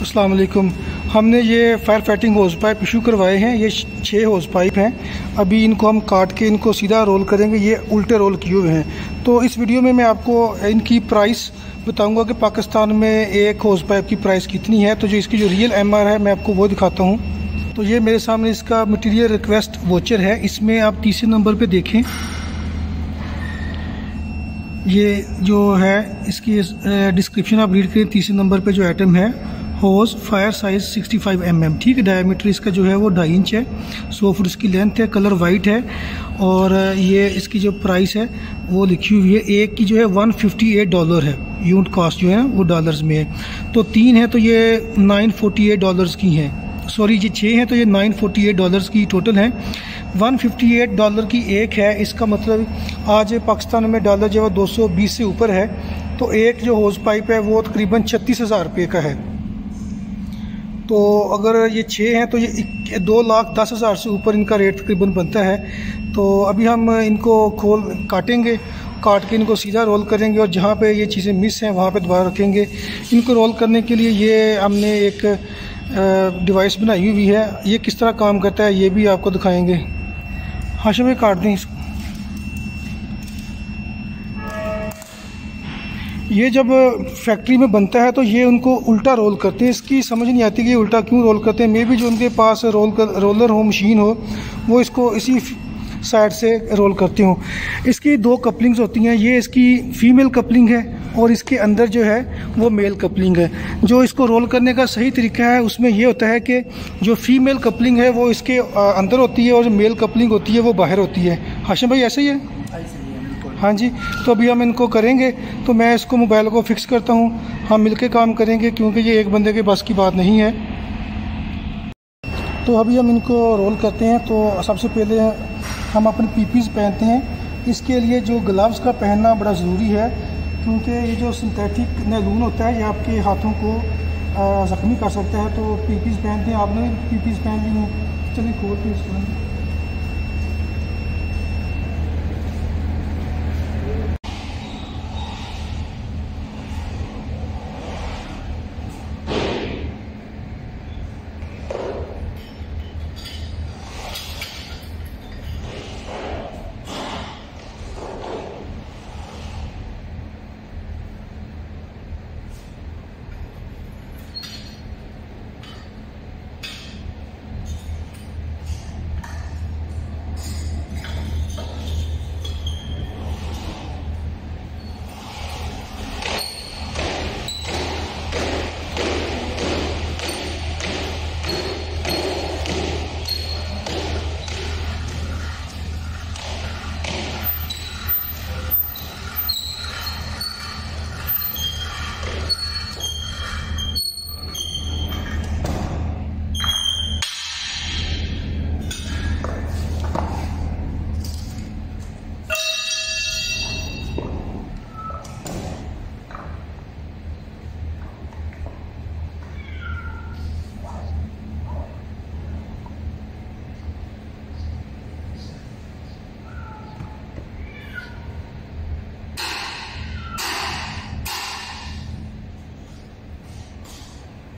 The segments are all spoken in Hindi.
अस्सलाम वालेकुम। हमने ये fire fighting hose pipe issue करवाए हैं। ये 6 होज़ पाइप हैं। अभी इनको हम काट के इनको सीधा रोल करेंगे। ये उल्टे रोल किए हुए हैं। तो इस वीडियो में मैं आपको इनकी प्राइस बताऊंगा कि पाकिस्तान में एक होज़ पाइप की प्राइस कितनी है। तो जो इसकी जो रियल MR है मैं आपको वो दिखाता हूँ। तो ये मेरे सामने इसका मटीरियल रिक्वेस्ट वोचर है। इसमें आप तीसरे नंबर पर देखें, ये जो है इसकी डिस्क्रिप्शन आप रीड करें। तीसरे नंबर पे जो आइटम है, होज़ फायर साइज 65 mm, ठीक है। डायमीटर इसका जो है वो 2.5 इंच है। 100 फुट इसकी लेंथ है। कलर वाइट है। और ये इसकी जो प्राइस है वो लिखी हुई है। एक की जो है $158 है। यूनिट कॉस्ट जो है वो डॉलर्स में है। तो 3 है तो ये $948 की है। सॉरी, ये 6 हैं तो ये $948 की टोटल है। $158 की एक है। इसका मतलब आज पाकिस्तान में डॉलर जो है 220 से ऊपर है। तो एक जो होज़ पाइप है वो तकरीबन 36,000 रुपये का है। तो अगर ये 6 हैं तो ये 2,10,000 से ऊपर इनका रेट तकरीबन बनता है। तो अभी हम इनको काटेंगे। काट के इनको सीधा रोल करेंगे और जहाँ पे ये चीज़ें मिस हैं वहाँ पे दोबारा रखेंगे। इनको रोल करने के लिए ये हमने एक डिवाइस बनाई हुई है। ये किस तरह काम करता है ये भी आपको दिखाएंगे। हाशिम में काट दें इसको। ये जब फैक्ट्री में बनता है तो ये उनको उल्टा रोल करते हैं। इसकी समझ नहीं आती कि ये उल्टा क्यों रोल करते हैं। मे भी जो उनके पास रोलर हो, मशीन हो, वो इसको इसी साइड से रोल करते हो। इसकी 2 कपलिंग्स होती हैं। ये इसकी फ़ीमेल कपलिंग है और इसके अंदर जो है वो मेल कपलिंग है। जो इसको रोल करने का सही तरीका है उसमें ये होता है कि जो फ़ीमेल कपलिंग है वो इसके अंदर होती है और जो मेल कपलिंग होती है वो बाहर होती है। हाशिम भाई ऐसे ही है? हाँ जी। तो अभी हम इनको करेंगे। तो मैं इसको मोबाइल को फिक्स करता हूँ। हम मिलके काम करेंगे क्योंकि ये एक बंदे के बस की बात नहीं है। तो अभी हम इनको रोल करते हैं। तो सबसे पहले हम अपने पीपीज़ पहनते हैं। इसके लिए जो ग्लव्स का पहनना बड़ा ज़रूरी है क्योंकि ये जो सिंथेटिक नैलून होता है ये आपके हाथों को ज़ख्मी कर सकता है। तो पीपीज़ पहनते हैं। आपने पीपीज़ पहन ली हैं। चलिए खोल के इसको।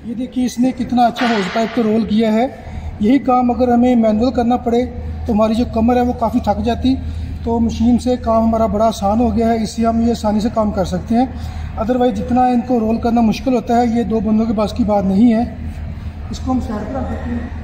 ये देखिए इसने कितना अच्छा होज़ पाइप को रोल किया है। यही काम अगर हमें मैनुअल करना पड़े तो हमारी जो कमर है वो काफ़ी थक जाती। तो मशीन से काम हमारा बड़ा आसान हो गया है। इससे हम ये आसानी से काम कर सकते हैं। अदरवाइज़ जितना इनको रोल करना मुश्किल होता है ये 2 बंदों के पास की बात नहीं है। इसको हम साइड पर रख देते हैं।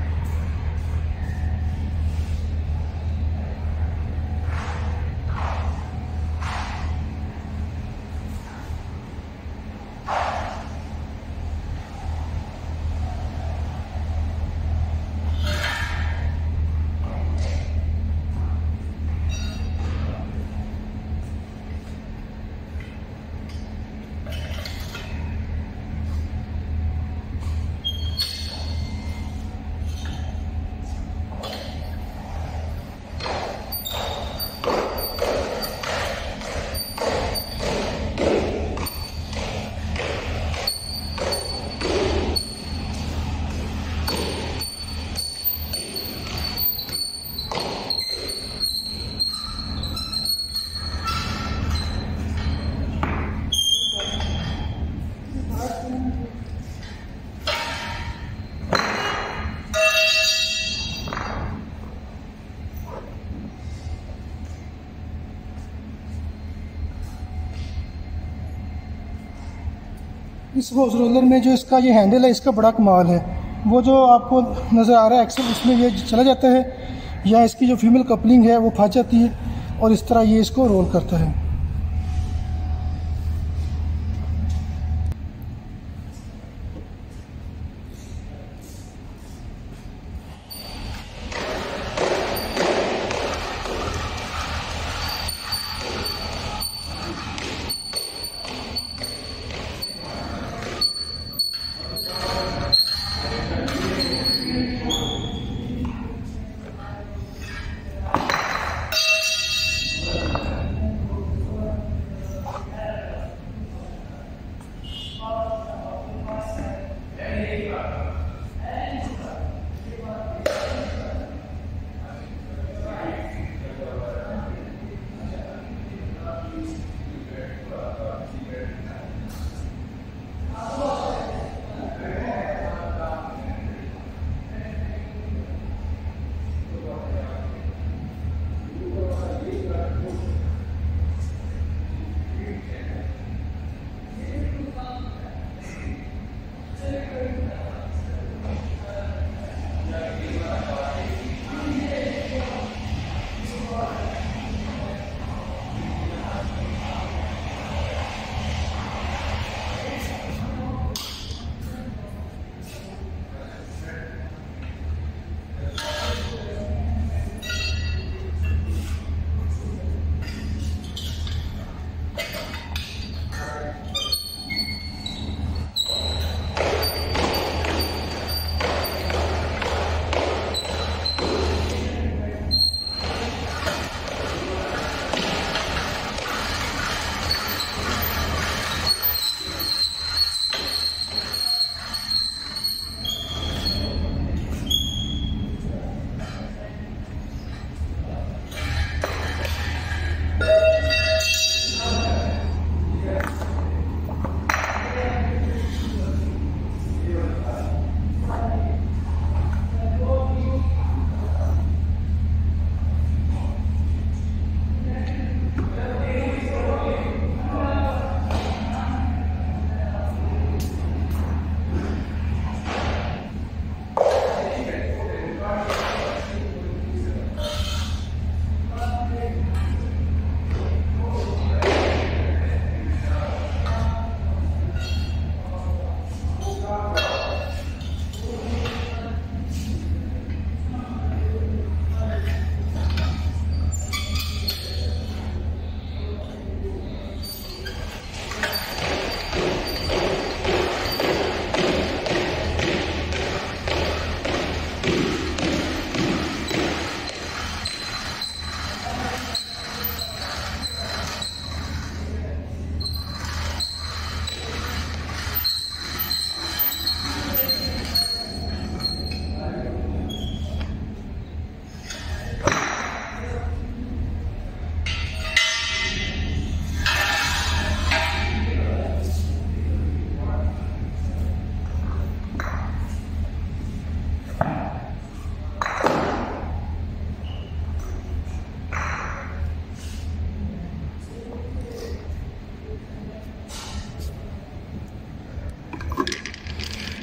इस होज रोलर में जो इसका ये हैंडल है, इसका बड़ा कमाल है। वो जो आपको नज़र आ रहा है एक्सल, उसमें ये चला जाता है, या इसकी जो फीमेल कपलिंग है वो फंस जाती है और इस तरह ये इसको रोल करता है।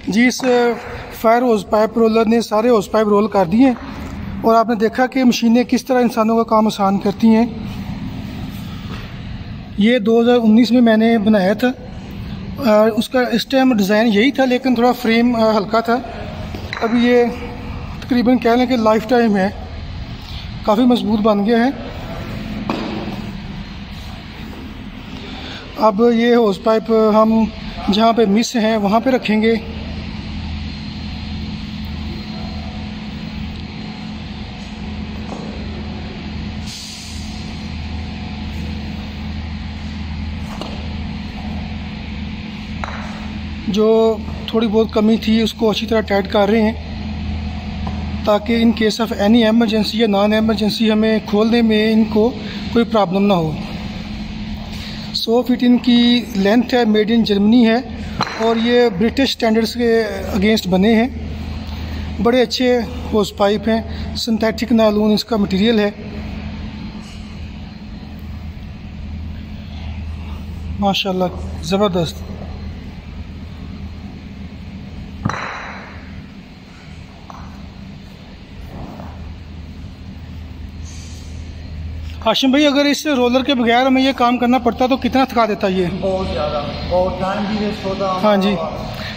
जी, इस फायर होज पाइप रोलर ने सारे होज पाइप रोल कर दिए और आपने देखा कि मशीनें किस तरह इंसानों का काम आसान करती हैं। ये 2019 में मैंने बनाया था, उसका इस टाइम डिज़ाइन यही था लेकिन थोड़ा फ्रेम हल्का था। अभी ये तकरीबन कह लें कि लाइफ टाइम है, काफ़ी मजबूत बन गया है। अब ये होज पाइप हम जहाँ पे मिस हैं वहाँ पे रखेंगे। जो थोड़ी बहुत कमी थी उसको अच्छी तरह टाइट कर रहे हैं ताकि in case of any emergency या नॉन एमरजेंसी हमें खोलने में इनको कोई प्रॉब्लम ना हो। 100 फीट इनकी लेंथ है, मेड इन जर्मनी है और ये ब्रिटिश स्टैंडर्ड्स के अगेंस्ट बने हैं। बड़े अच्छे होज पाइप हैं, सिंथेटिक नायलॉन इसका मटेरियल है, माशाल्लाह ज़बरदस्त। हाशिम भाई, अगर इस रोलर के बगैर हमें ये काम करना पड़ता तो कितना थका देता ये? बहुत ज़्यादा, बहुत टाइम भी वेस्ट होता। हाँ जी।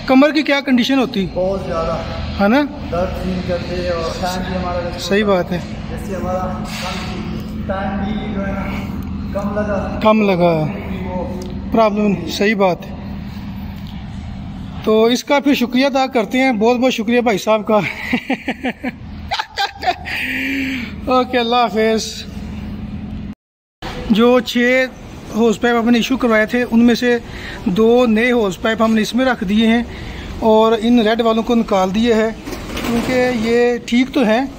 कमर की क्या कंडीशन होती? बहुत ज़्यादा, है ना, दर्द फील करते हैं और टाइम भी हमारा। सही बात है, जैसे हमारा टाइम भी जो है ना कम लगा प्रॉब्लम। सही बात है। तो इसका फिर शुक्रिया अदा करते हैं, बहुत बहुत शुक्रिया भाई साहब का। ओके, अल्लाह हाफिज़। जो 6 होस पाइप हमने इशू करवाए थे उनमें से 2 नए होस पाइप हमने इसमें रख दिए हैं और इन रेड वालों को निकाल दिए हैं, क्योंकि ये ठीक तो हैं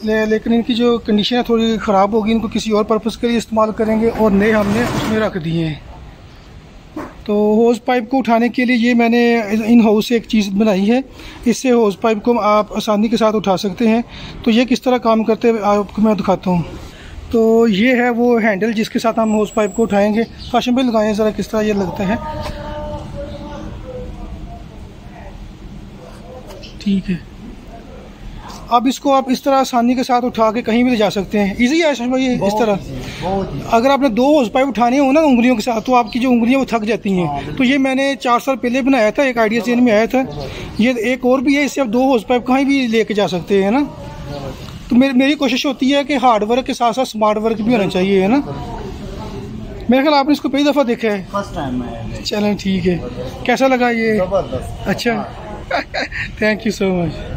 लेकिन इनकी जो कंडीशन है थोड़ी ख़राब होगी। इनको किसी और पर्पज़ के लिए इस्तेमाल करेंगे और नए हमने उसमें रख दिए हैं। तो होज़ पाइप को उठाने के लिए ये मैंने इन हाउस से एक चीज़ बनाई है, इससे होज़ पाइप को आप आसानी के साथ उठा सकते हैं। तो ये किस तरह काम करते हैं आपको मैं दिखाता हूँ। तो ये है वो हैंडल जिसके साथ हम होज़ पाइप को उठाएंगे। हाशिम भाई लगाएं ज़रा किस तरह ये लगता है। ठीक है, अब इसको आप इस तरह आसानी के साथ उठा के कहीं भी ले जा सकते हैं। इजी है हाशिम भाई इस तरह। अगर आपने 2 होज़ पाइप उठाने हो ना उंगलियों के साथ, तो आपकी जो उंगलियां वो थक जाती हैं। तो ये मैंने 4 साल पहले बनाया था, एक आइडिया चेन में आया था। ये एक और भी है, इससे आप 2 होज़ पाइप कहीं भी लेके जा सकते हैं ना। तो मेरी कोशिश होती है कि हार्ड वर्क के साथ साथ स्मार्ट वर्क भी होना चाहिए, है ना। मेरे ख्याल आपने इसको पहली दफ़ा देखा है? फर्स्ट टाइम है। चलें ठीक है, कैसा लगा ये? जबरदस्त। अच्छा, थैंक यू सो मच।